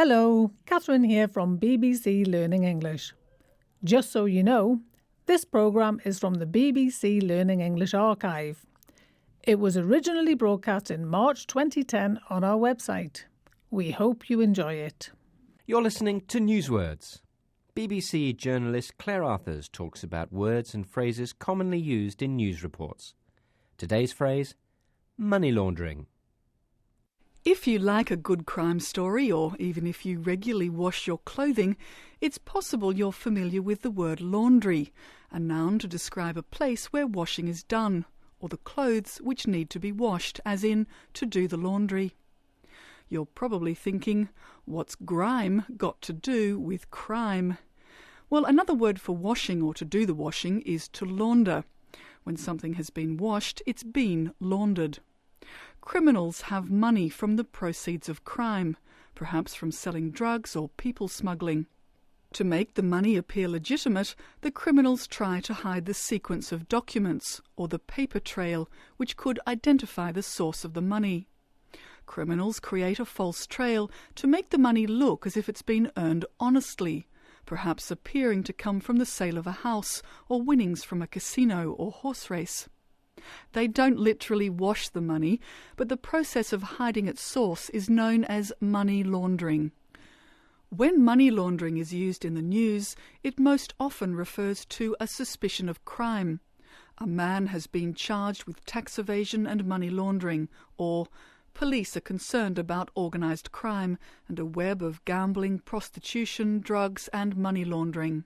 Hello, Catherine here from BBC Learning English. Just so you know, this programme is from the BBC Learning English archive. It was originally broadcast in March 2010 on our website. We hope you enjoy it. You're listening to Newswords. BBC journalist Claire Arthurs talks about words and phrases commonly used in news reports. Today's phrase, money laundering. If you like a good crime story, or even if you regularly wash your clothing, it's possible you're familiar with the word laundry, a noun to describe a place where washing is done, or the clothes which need to be washed, as in to do the laundry. You're probably thinking, what's grime got to do with crime? Well, another word for washing or to do the washing is to launder. When something has been washed, it's been laundered. Criminals have money from the proceeds of crime, perhaps from selling drugs or people smuggling. To make the money appear legitimate, the criminals try to hide the sequence of documents, or the paper trail, which could identify the source of the money. Criminals create a false trail to make the money look as if it's been earned honestly, perhaps appearing to come from the sale of a house or winnings from a casino or horse race. They don't literally wash the money, but the process of hiding its source is known as money laundering. When money laundering is used in the news, it most often refers to a suspicion of crime. A man has been charged with tax evasion and money laundering, or police are concerned about organised crime and a web of gambling, prostitution, drugs and money laundering.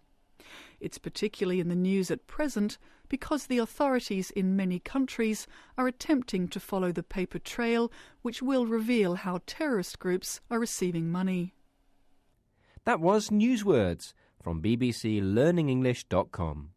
It's particularly in the news at present because the authorities in many countries are attempting to follow the paper trail, which will reveal how terrorist groups are receiving money. That was Newswords from bbclearningenglish.com.